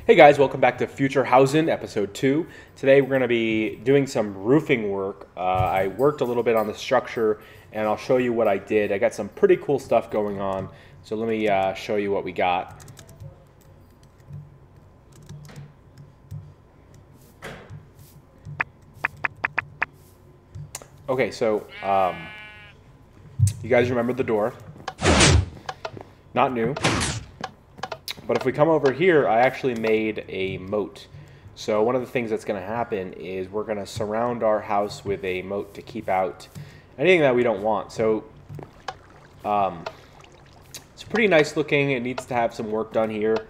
Hey guys, welcome back to Futurehousen, episode 2. Today we're going to be doing some roofing work. I worked a little bit on the structure and I'll show you what I did. I got some pretty cool stuff going on, so let me show you what we got. Okay, so you guys remember the door. Not new. But if we come over here, I actually made a moat. So one of the things that's going to happen is we're going to surround our house with a moat to keep out anything that we don't want. So it's pretty nice looking. It needs to have some work done here.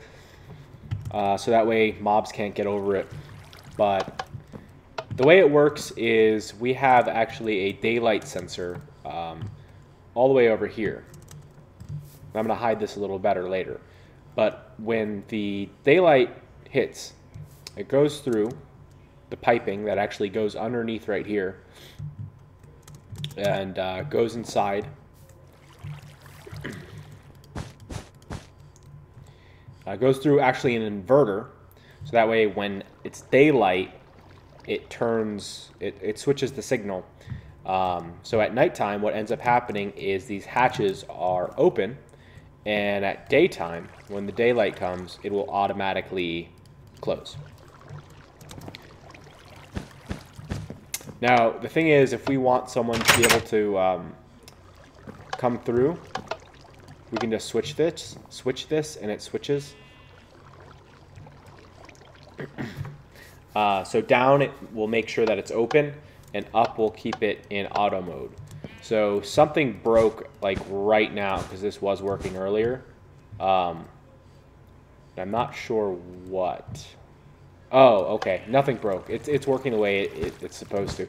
So that way mobs can't get over it. But the way it works is we have actually a daylight sensor all the way over here. I'm going to hide this a little better later. But when the daylight hits, it goes through the piping that actually goes underneath right here and goes inside. Goes through actually an inverter, so that way when it's daylight, it switches the signal. So at nighttime, what ends up happening is these hatches are open. And at daytime, when the daylight comes, it will automatically close. Now, the thing is, if we want someone to be able to come through, we can just switch this, and it switches. So down, it will make sure that it's open, and up will keep it in auto mode. So something broke like right now because this was working earlier. I'm not sure what. Oh, okay. Nothing broke. It's working the way it's supposed to.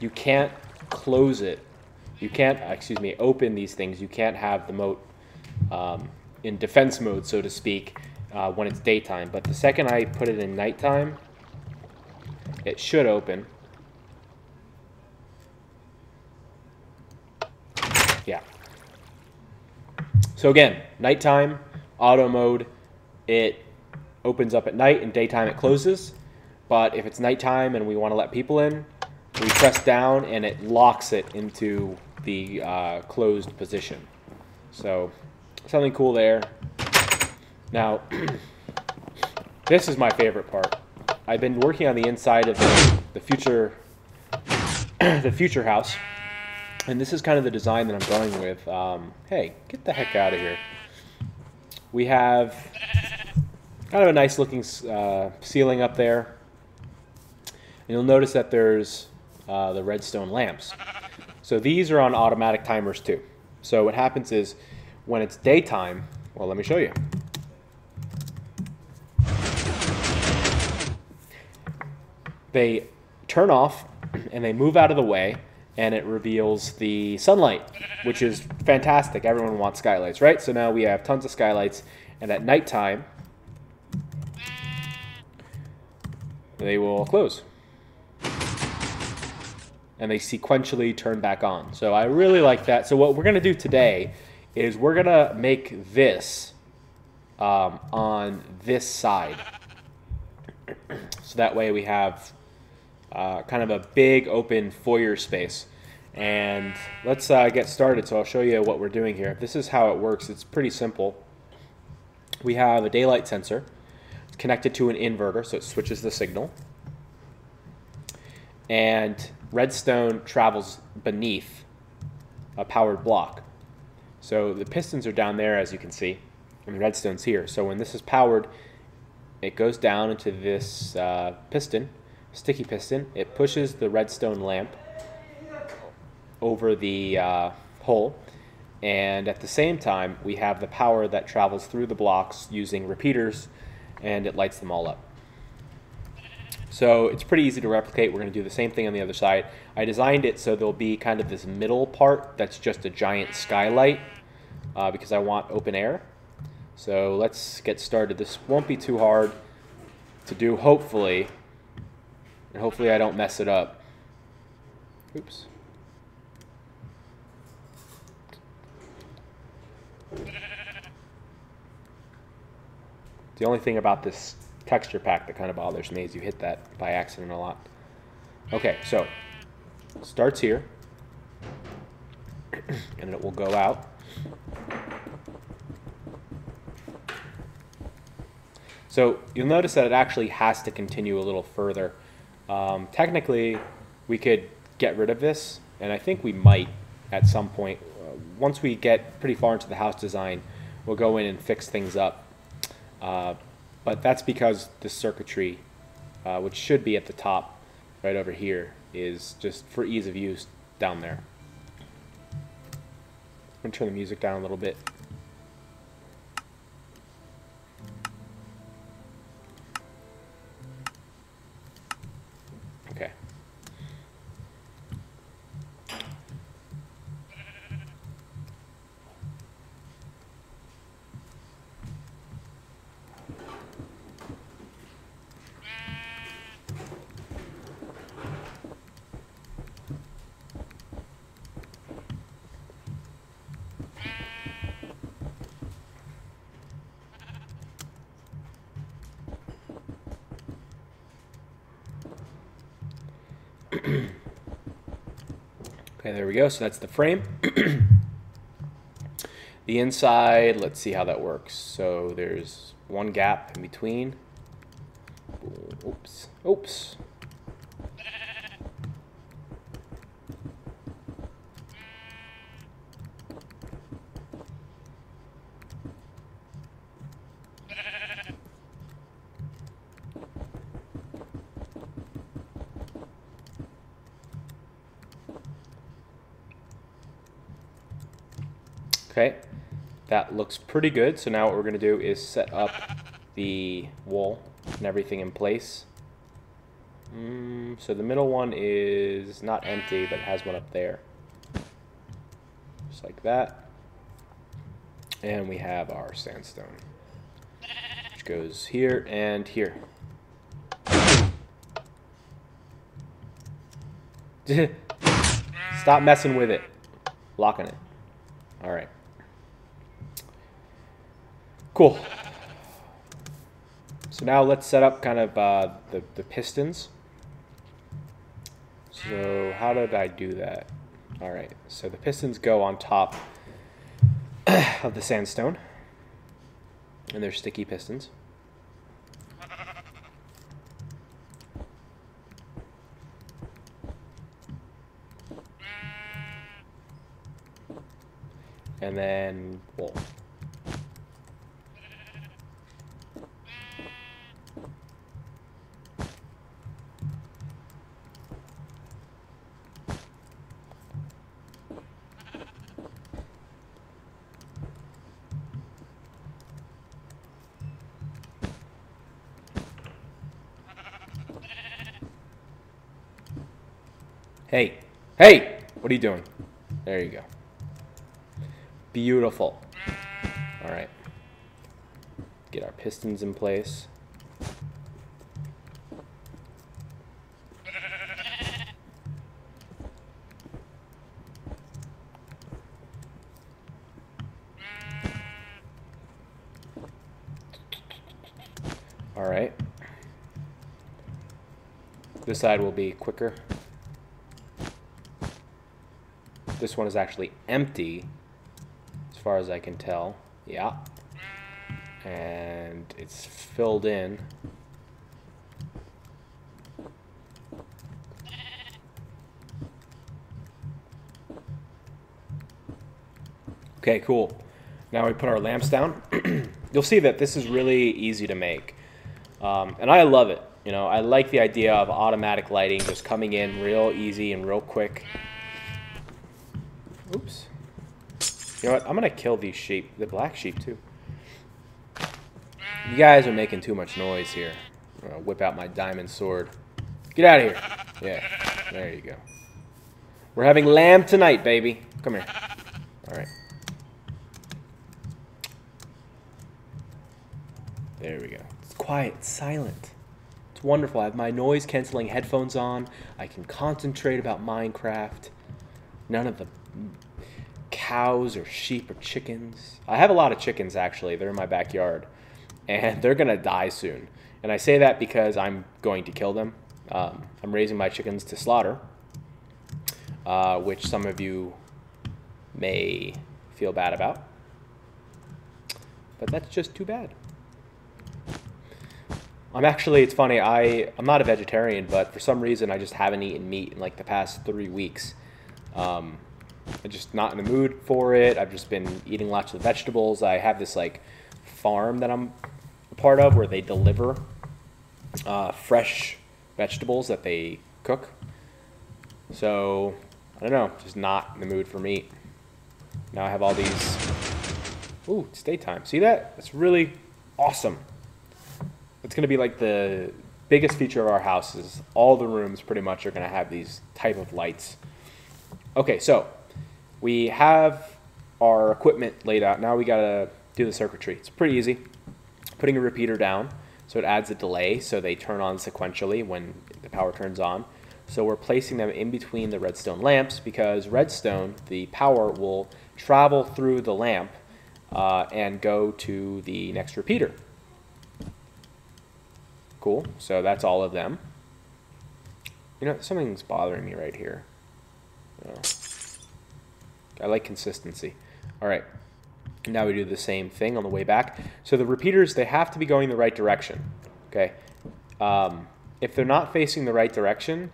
You can't close it. You can't, open these things. You can't have the moat in defense mode, so to speak, when it's daytime. But the second I put it in nighttime, it should open. Yeah. So again, nighttime, auto mode, it opens up at night, and daytime it closes. But if it's nighttime and we want to let people in, we press down and it locks it into the closed position. So something cool there. Now, this is my favorite part. I've been working on the inside of the future house. And this is kind of the design that I'm going with. Hey, get the heck out of here. We have kind of a nice looking ceiling up there. And you'll notice that there's the redstone lamps. So these are on automatic timers too. So what happens is when it's daytime, well, let me show you. They turn off and they move out of the way. And it reveals the sunlight, which is fantastic. Everyone wants skylights, right? So now we have tons of skylights, and at nighttime, they will close. And they sequentially turn back on. So I really like that. So what we're going to do today is we're going to make this on this side. So that way we have kind of a big open foyer space. And let's get started. So I'll show you what we're doing here. This is how it works. It's pretty simple. We have a daylight sensor. It's connected to an inverter, so it switches the signal. And redstone travels beneath a powered block. So the pistons are down there, as you can see, and the redstone's here. So when this is powered, it goes down into this piston, sticky piston. It pushes the redstone lamp over the hole, and at the same time we have the power that travels through the blocks using repeaters, and it lights them all up. So it's pretty easy to replicate. We're going to do the same thing on the other side. I designed it so there'll be kind of this middle part that's just a giant skylight because I want open air. So let's get started. This won't be too hard to do, hopefully. And hopefully I don't mess it up. Oops. The only thing about this texture pack that kind of bothers me is you hit that by accident a lot. Okay, so starts here, and it will go out. So you'll notice that it actually has to continue a little further. Technically, we could get rid of this, and I think we might at some point. Once we get pretty far into the house design, we'll go in and fix things up. But that's because the circuitry, which should be at the top right over here, is just for ease of use down there. I'm going to turn the music down a little bit. Okay. Okay, there we go. So that's the frame. The inside, let's see how that works. So there's one gap in between. Oops. Oops. Okay, that looks pretty good. So now what we're going to do is set up the wall and everything in place. So the middle one is not empty, but has one up there. Just like that. And we have our sandstone, which goes here and here. Stop messing with it. Locking it. All right. Cool. So now let's set up kind of the pistons. So how did I do that? All right. So the pistons go on top of the sandstone, and they're sticky pistons. And then wool. Hey, hey, what are you doing? There you go. Beautiful. All right. Get our pistons in place. All right. This side will be quicker. This one is actually empty, as far as I can tell. Yeah. And it's filled in. Okay, cool. Now we put our lamps down. You'll see that this is really easy to make. And I love it. You know, I like the idea of automatic lighting just coming in real easy and real quick. Oops. You know what? I'm going to kill these sheep. The black sheep, too. You guys are making too much noise here. I'm going to whip out my diamond sword. Get out of here. Yeah. There you go. We're having lamb tonight, baby. Come here. All right. There we go. It's quiet. It's silent. It's wonderful. I have my noise-canceling headphones on. I can concentrate about Minecraft. None of the cows or sheep or chickens. I have a lot of chickens, actually. They're in my backyard. and they're gonna die soon. And I say that because I'm going to kill them. I'm raising my chickens to slaughter, which some of you may feel bad about, but that's just too bad. It's funny, I'm not a vegetarian, but for some reason I just haven't eaten meat in like the past 3 weeks. I'm just not in the mood for it. I've just been eating lots of vegetables. I have this like farm that I'm a part of where they deliver fresh vegetables that they cook. So, I don't know, just not in the mood for meat. Now I have all these, ooh, it's daytime. See that? That's really awesome. It's gonna be like the biggest feature of our house is all the rooms pretty much are gonna have these type of lights. Okay, so we have our equipment laid out. Now we gotta do the circuitry. It's pretty easy. Putting a repeater down, so it adds a delay, so they turn on sequentially when the power turns on. So we're placing them in between the redstone lamps because redstone, the power will travel through the lamp and go to the next repeater. Cool, so that's all of them. You know, something's bothering me right here. Oh. I like consistency. All right, now we do the same thing on the way back. So the repeaters, they have to be going the right direction, okay? If they're not facing the right direction,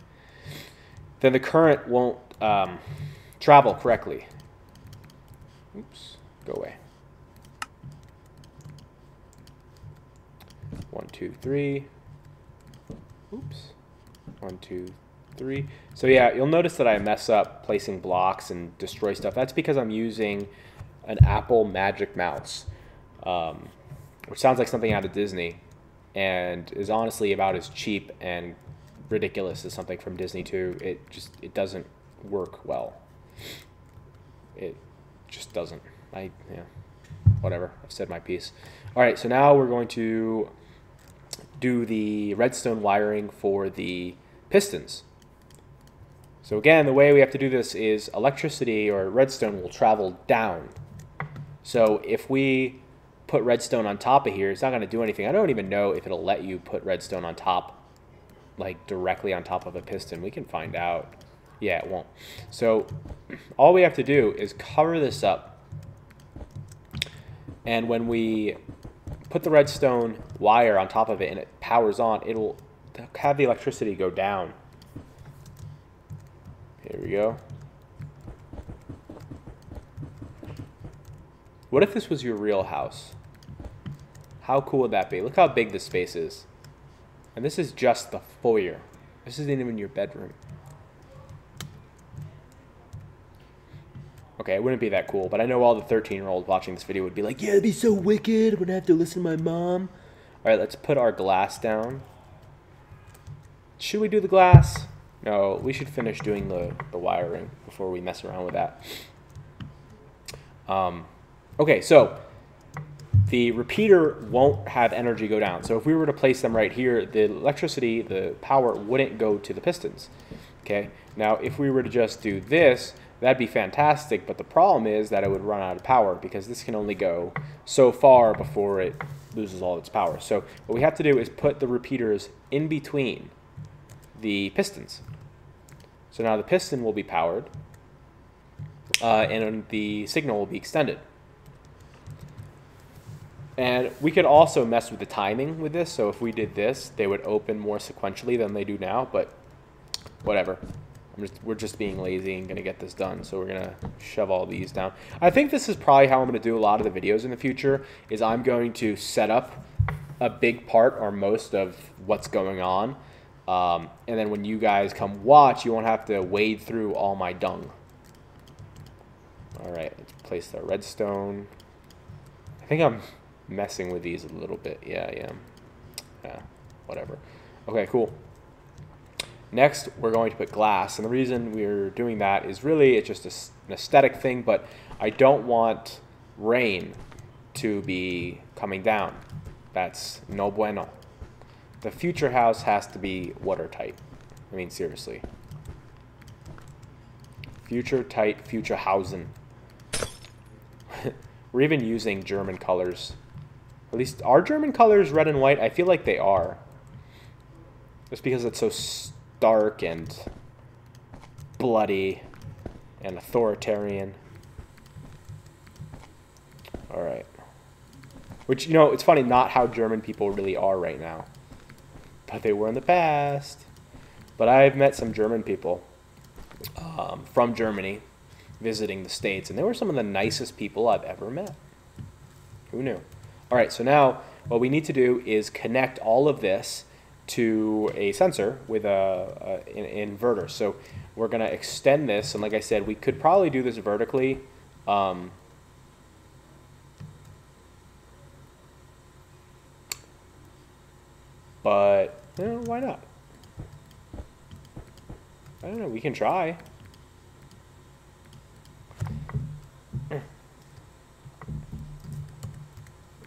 then the current won't travel correctly. Oops, go away. 1, 2, 3. Oops. 1, 2, 3. So yeah, you'll notice that I mess up placing blocks and destroy stuff. That's because I'm using an Apple Magic Mouse, which sounds like something out of Disney and is honestly about as cheap and ridiculous as something from Disney too. It doesn't work well. It just doesn't. Whatever. I've said my piece. All right, so now we're going to do the redstone wiring for the pistons. So again, the way we have to do this is electricity or redstone will travel down. So if we put redstone on top of here, it's not going to do anything. I don't even know if it'll let you put redstone on top, like directly on top of a piston. We can find out. Yeah, it won't. So all we have to do is cover this up. And when we put the redstone wire on top of it and it powers on, it'll have the electricity go down. Here we go. What if this was your real house? How cool would that be? Look how big this space is. And this is just the foyer. This isn't even your bedroom. Okay, it wouldn't be that cool, but I know all the 13-year-olds watching this video would be like, yeah, it'd be so wicked. I'm going to have to listen to my mom. All right, let's put our glass down. Should we do the glass? No, we should finish doing the wiring before we mess around with that. Okay, so the repeater won't have energy go down. So if we were to place them right here, the electricity, the power wouldn't go to the pistons. Okay, now if we were to just do this, that'd be fantastic, but the problem is that it would run out of power because this can only go so far before it loses all its power. So what we have to do is put the repeaters in between the pistons. So now the piston will be powered and the signal will be extended. And we could also mess with the timing with this. So if we did this, they would open more sequentially than they do now, but whatever. We're just being lazy and going to get this done. So we're going to shove all these down. I think this is probably how I'm going to do a lot of the videos in the future, is I'm going to set up a big part or most of what's going on. And then when you guys come watch, you won't have to wade through all my dung. All right, let's place the redstone. I think I'm messing with these a little bit. Yeah, I am. Yeah, whatever. Okay, cool. Next, we're going to put glass, and the reason we're doing that is really it's just an aesthetic thing, but I don't want rain to be coming down. That's no bueno. The future house has to be watertight. I mean, seriously. Future tight, Futurehousen. We're even using German colors. At least, are German colors red and white? I feel like they are. Just because it's so stark and bloody and authoritarian. All right. Which, you know, it's funny, not how German people really are right now. But they were in the past. But I've met some German people from Germany visiting the States, and they were some of the nicest people I've ever met. Who knew? All right, so now what we need to do is connect all of this to a sensor with an inverter. So we're going to extend this, and like I said, we could probably do this vertically. But, you know, why not? I don't know, we can try. I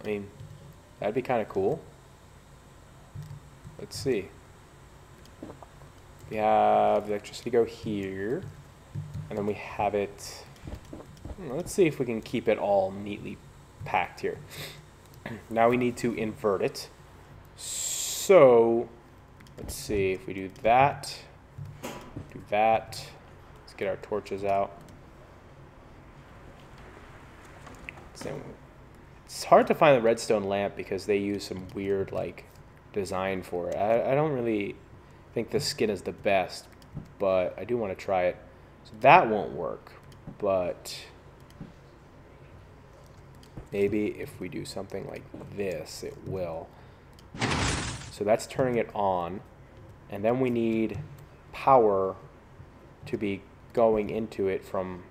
mean, that'd be kind of cool. Let's see. We have electricity go here, and then we have it. Let's see if we can keep it all neatly packed here. Now we need to invert it. So, let's see if we do that. Do that. Let's get our torches out. It's hard to find the redstone lamp because they use some weird like design for it. I don't really think the skin is the best, but I do want to try it. So that won't work, but maybe if we do something like this, it will. So that's turning it on, and then we need power to be going into it from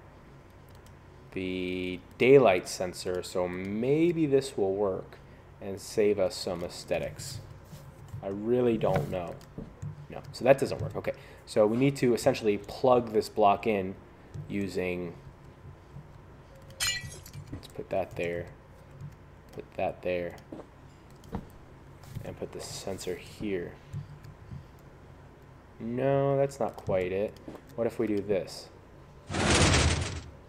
the daylight sensor, so maybe this will work and save us some aesthetics. I really don't know. No, so that doesn't work. Okay, so we need to essentially plug this block in using, let's put that there, put that there, and put the sensor here. No, that's not quite it. What if we do this?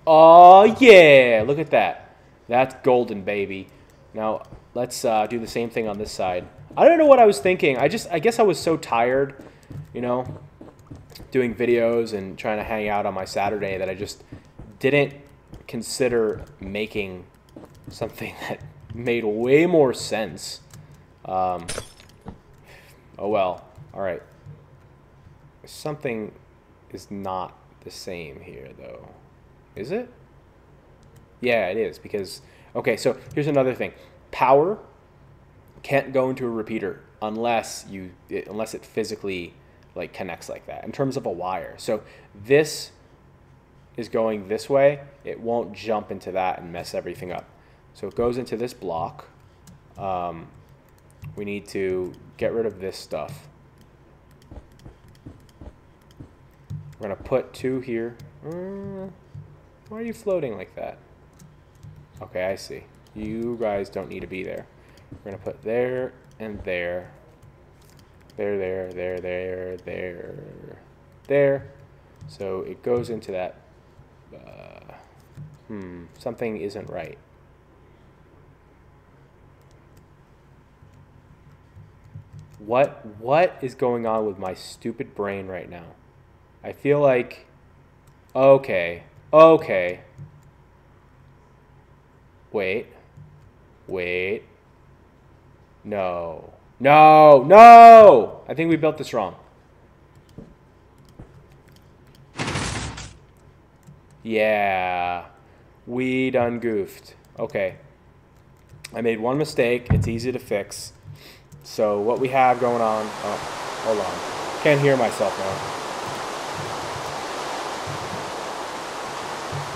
Oh yeah, look at that. That's golden, baby. Now let's do the same thing on this side. I don't know what I was thinking. I guess I was so tired, you know, doing videos and trying to hang out on my Saturday that I just didn't consider making something that made way more sense. Oh well. All right. Something is not the same here, though. Is it? Yeah, it is, because, okay, so here's another thing. Power can't go into a repeater unless it physically like connects like that in terms of a wire. So this is going this way. It won't jump into that and mess everything up. So it goes into this block. We need to get rid of this stuff. We're going to put two here. Why are you floating like that? Okay, I see. You guys don't need to be there. We're going to put there and there. There. So it goes into that. Something isn't right. What is going on with my stupid brain right now? I feel like, okay. Wait. No. I think we built this wrong. Yeah. We done goofed. Okay. I made one mistake. It's easy to fix. So what we have going on... Oh, hold on. Can't hear myself now.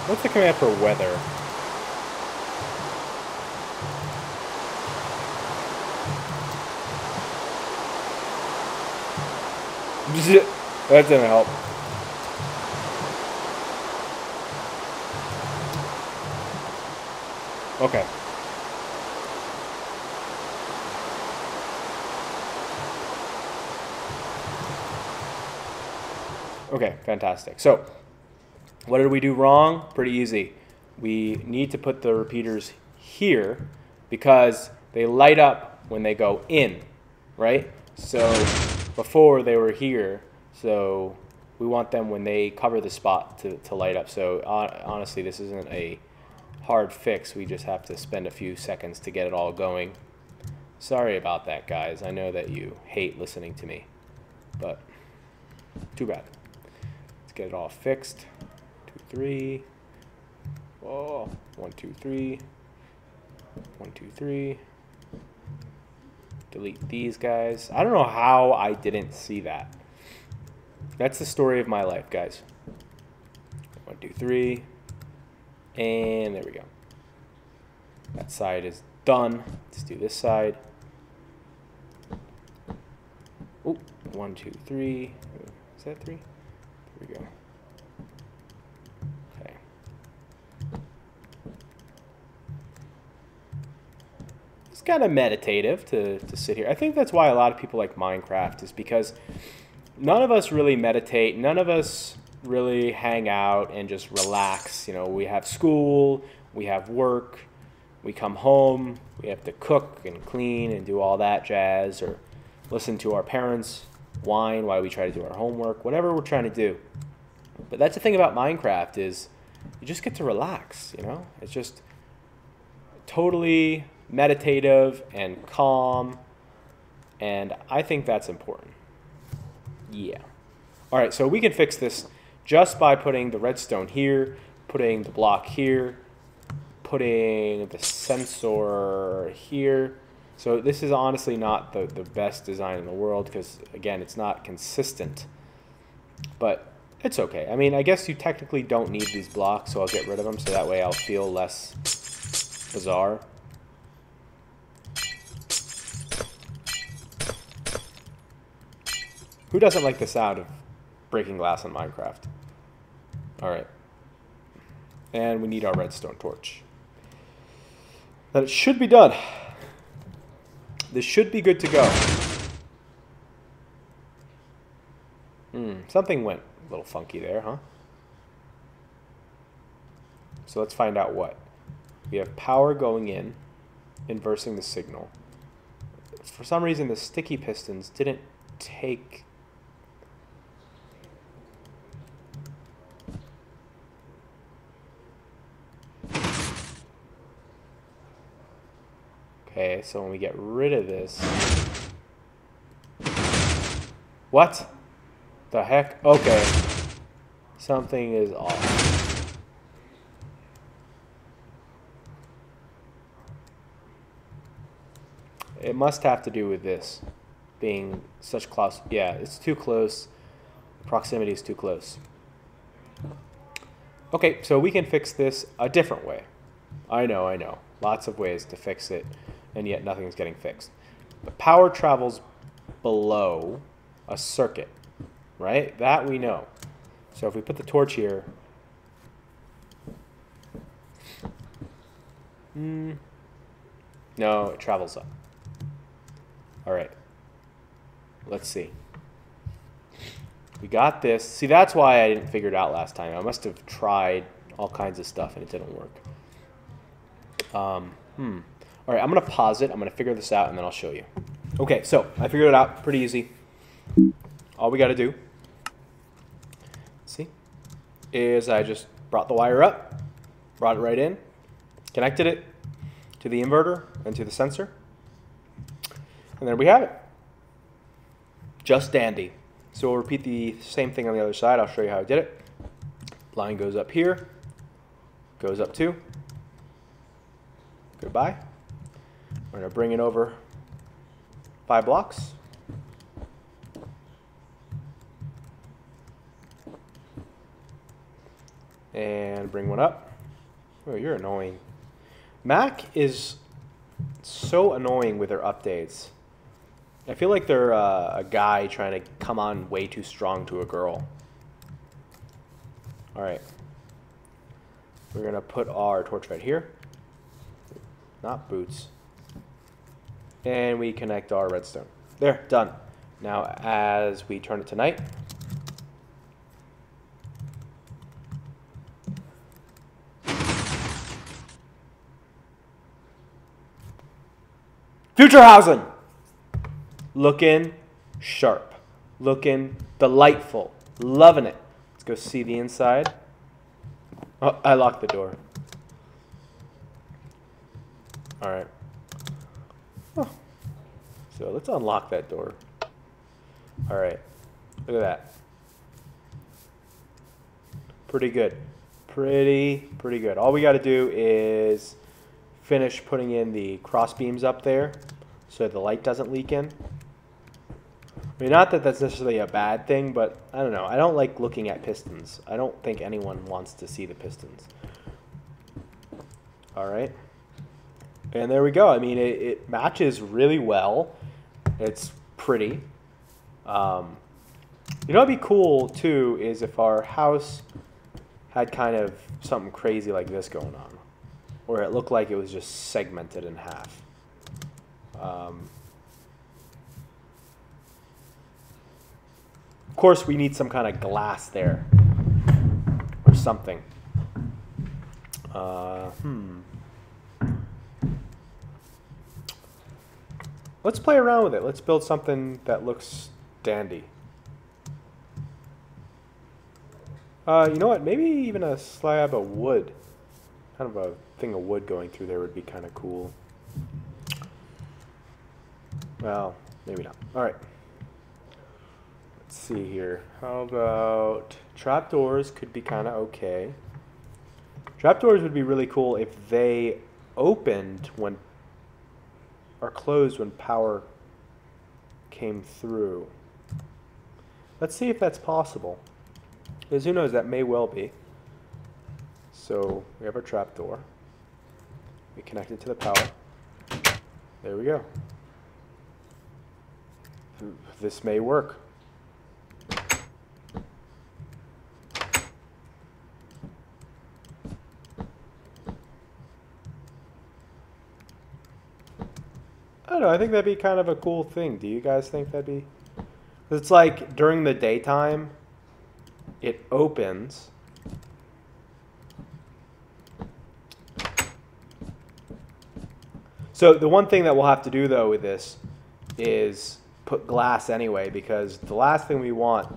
What's the command for weather? That didn't help. Okay. Okay, fantastic. So, what did we do wrong? Pretty easy. We need to put the repeaters here because They light up when they go in, right? So before they were here, so we want them when they cover the spot to light up. So honestly, this isn't a hard fix. We just have to spend a few seconds to get it all going. Sorry about that, guys. I know that you hate listening to me, but too bad. Let's get it all fixed. 2, 3. Oh, 1, 2, 3. 1, 2, 3. Delete these guys. I don't know how I didn't see that. That's the story of my life, guys. 1, 2, 3. And there we go. That side is done. Let's do this side. Oh, 1, 2, 3. Is that 3? There we go. Okay. It's kind of meditative to sit here. I think that's why a lot of people like Minecraft, is because none of us really meditate. None of us really hang out and just relax. You know, we have school, we have work, we come home, we have to cook and clean and do all that jazz, or listen to our parents whine while we try to do our homework, whatever we're trying to do. But that's the thing about Minecraft, is you just get to relax, you know? It's just totally meditative and calm, and I think that's important. Yeah. All right, so we can fix this just by putting the redstone here, putting the block here, putting the sensor here. So this is honestly not the best design in the world, because, again, it's not consistent. But it's okay. I mean, I guess you technically don't need these blocks, so I'll get rid of them so that way I'll feel less bizarre. Who doesn't like the sound of breaking glass in Minecraft? All right. And we need our redstone torch. Then it should be done. This should be good to go. Something went a little funky there, huh? So let's find out what. We have power going in, inversing the signal. For some reason, the sticky pistons didn't take... Okay, so when we get rid of this... What the heck? Okay. Something is off. It must have to do with this being such close. Yeah, it's too close. Proximity is too close. Okay, so we can fix this a different way. I know. Lots of ways to fix it, and yet nothing is getting fixed. But power travels below a circuit, right? That we know. So if we put the torch here, no, it travels up. All right, let's see. We got this. See, that's why I didn't figure it out last time. I must have tried all kinds of stuff and it didn't work. All right, I'm going to pause it. I'm going to figure this out, and then I'll show you. Okay, so I figured it out. Pretty easy. All we got to do, see, is I just brought the wire up, brought it right in, connected it to the inverter and to the sensor, and there we have it. Just dandy. So we'll repeat the same thing on the other side. I'll show you how I did it. Line goes up here, goes up too. Goodbye. We're going to bring it over 5 blocks. And bring one up. Oh, you're annoying. Mac is so annoying with their updates. I feel like they're a guy trying to come on way too strong to a girl. All right. We're going to put our torch right here. Not boots. And we connect our redstone. There, done. Now, as we turn it to night, Futurehousen! Looking sharp. Looking delightful. Loving it. Let's go see the inside. Oh, I locked the door. All right. Oh. So let's unlock that door. All right. Look at that. Pretty good. Pretty good. All we got to do is finish putting in the cross beams up there so the light doesn't leak in. I mean, not that that's necessarily a bad thing, but I don't know. I don't like looking at pistons. I don't think anyone wants to see the pistons. All right. And there we go. I mean, it matches really well. It's pretty. You know what'd be cool, too, is if our house had kind of something crazy like this going on, where it looked like it was just segmented in half. Of course, we need some kind of glass there or something. Let's play around with it. Let's build something that looks dandy. You know what? Maybe even a slab of wood. Kind of a thing of wood going through there would be kind of cool. Well, maybe not. All right. Let's see here. How about trapdoors? Could be kind of okay. Trapdoors would be really cool if they opened when or closed when power came through. Let's see if that's possible. Because who knows, that may well be. So we have our trapdoor. We connect it to the power. There we go. This may work. I don't know, I think that'd be kind of a cool thing. Do you guys think that'd be? It's like during the daytime, it opens. So the one thing that we'll have to do though with this is put glass anyway, because the last thing we want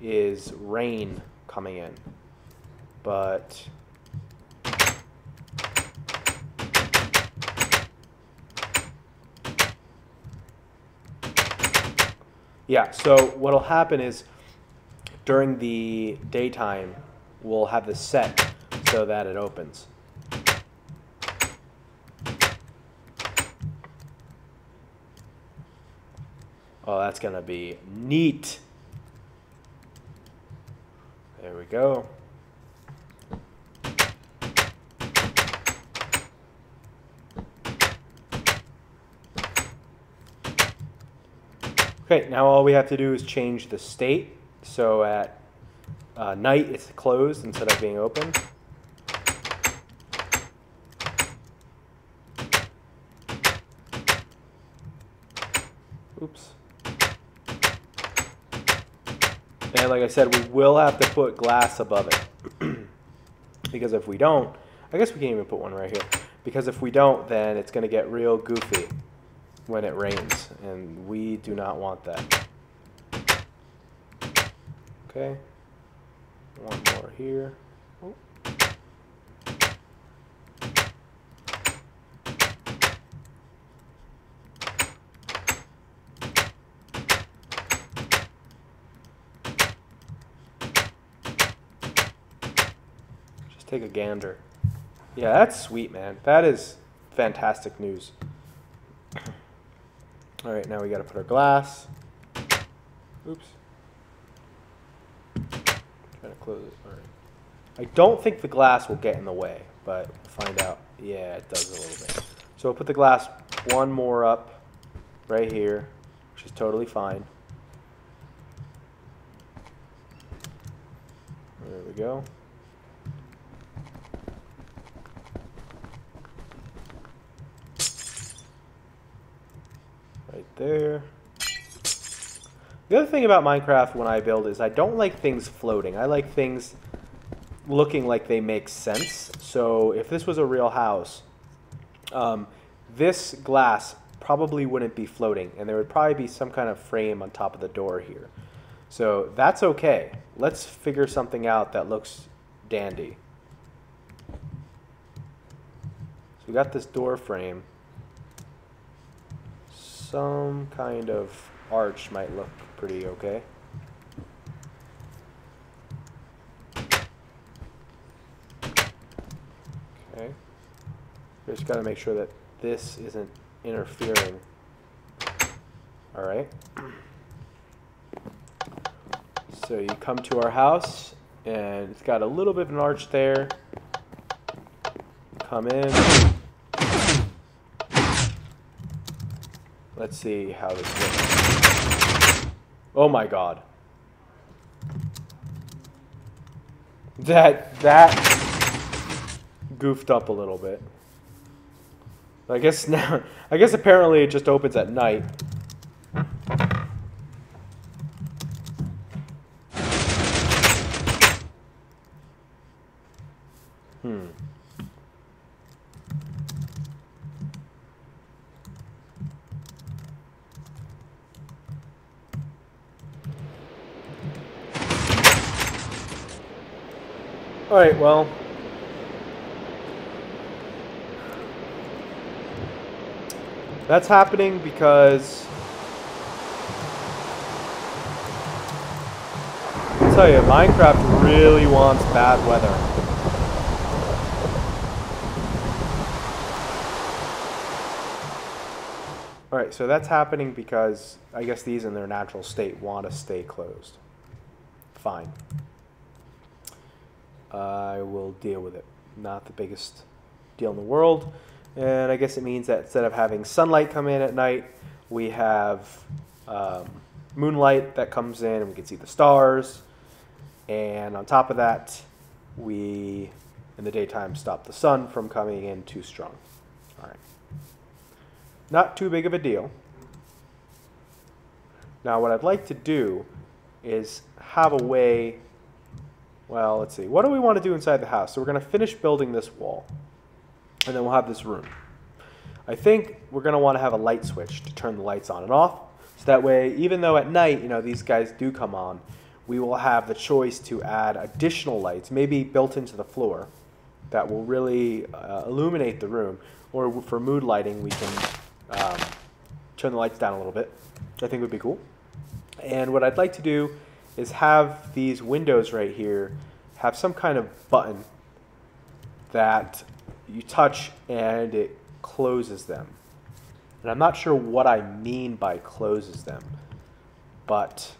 is rain coming in. But yeah, so what'll happen is during the daytime, we'll have this set so that it opens. Oh, that's going to be neat. There we go. Okay, now all we have to do is change the state. So at night, it's closed instead of being open. Oops. And like I said, we will have to put glass above it. Because if we don't, I guess we can't even put one right here. Because if we don't, then it's going to get real goofy when it rains. And we do not want that. Okay. One more here. Oh. Take a gander. Yeah, that's sweet, man. That is fantastic news. All right, now we got to put our glass. Oops. Trying to close it. All right. I don't think the glass will get in the way, but we'll find out. Yeah, it does a little bit. So we'll put the glass one more up right here, which is totally fine. There we go. Right there. The other thing about Minecraft when I build is I don't like things floating. I like things looking like they make sense. So if this was a real house, this glass probably wouldn't be floating, and there would probably be some kind of frame on top of the door here. So that's okay. Let's figure something out that looks dandy. So we got this door frame. Some kind of arch might look pretty okay. Okay. We just got to make sure that this isn't interfering. All right. So you come to our house, and it's got a little bit of an arch there. Come in. Let's see how this works. Oh my God. That goofed up a little bit. I guess apparently it just opens at night. All right, well, that's happening because I'll tell you, Minecraft really wants bad weather. All right, so that's happening because I guess these in their natural state want to stay closed. Fine. I will deal with it. Not the biggest deal in the world. And I guess it means that instead of having sunlight come in at night, we have moonlight that comes in and we can see the stars. And on top of that, we, in the daytime, stop the sun from coming in too strong. All right. Not too big of a deal. Now, what I'd like to do is have a way. Well, let's see. What do we want to do inside the house? So we're going to finish building this wall, and then we'll have this room. I think we're going to want to have a light switch to turn the lights on and off. So that way, even though at night, these guys do come on, we will have the choice to add additional lights, maybe built into the floor, that will really illuminate the room. Or for mood lighting, we can turn the lights down a little bit, which I think would be cool. And what I'd like to do is have these windows right here have some kind of button that you touch and it closes them. And I'm not sure what I mean by closes them, but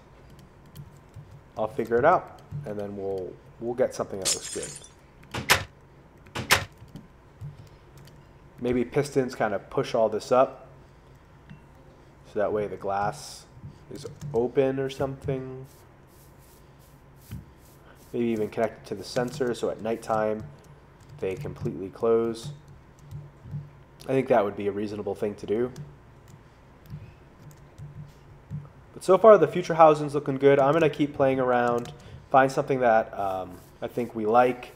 I'll figure it out, and then we'll get something that looks good. Maybe pistons kind of push all this up, so that way the glass is open or something. Maybe even connect it to the sensor so at nighttime they completely close. I think that would be a reasonable thing to do. But so far the Futurehousen's looking good. I'm going to keep playing around, find something that I think we like,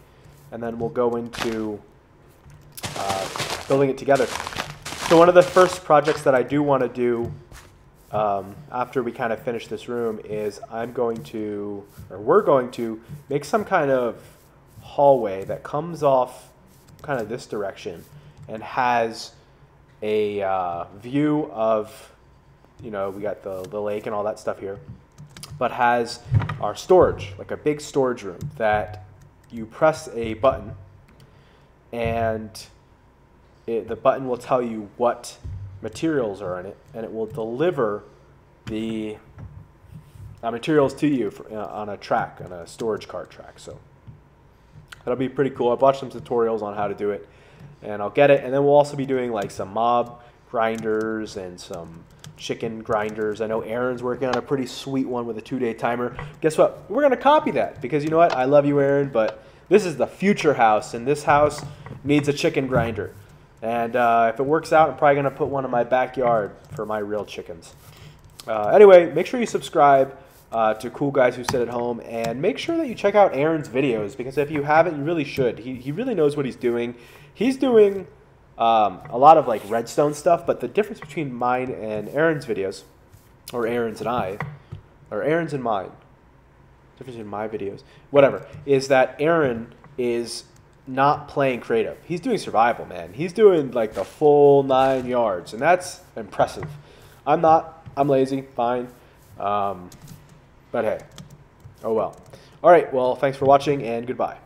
and then we'll go into building it together. So one of the first projects that I do want to do after we kind of finish this room is we're going to make some kind of hallway that comes off kind of this direction and has a view of, we got the lake and all that stuff here, but has our storage, like a big storage room that you press a button and the button will tell you what materials are in it, and it will deliver the materials to you on a track, on a storage cart track. So that'll be pretty cool. I've watched some tutorials on how to do it, and I'll get it. And then we'll also be doing like some mob grinders and some chicken grinders. I know Aaron's working on a pretty sweet one with a 2-day timer. Guess what? We're going to copy that because you know what? I love you, Aaron, but this is the future house, and this house needs a chicken grinder. And if it works out, I'm probably going to put one in my backyard for my real chickens. Anyway, make sure you subscribe to Cool Guys Who Sit at Home, and make sure that you check out Aaron's videos, because if you haven't, you really should. He really knows what he's doing. He's doing a lot of like redstone stuff. But the difference between mine and Aaron's videos, or Aaron's and I, or Aaron's and mine, difference in my videos, whatever, is that Aaron is not playing creative. He's doing survival, man. He's doing like the full 9 yards, and that's impressive. I'm not. I'm lazy, fine. But hey, oh well. All right, well, thanks for watching, and goodbye.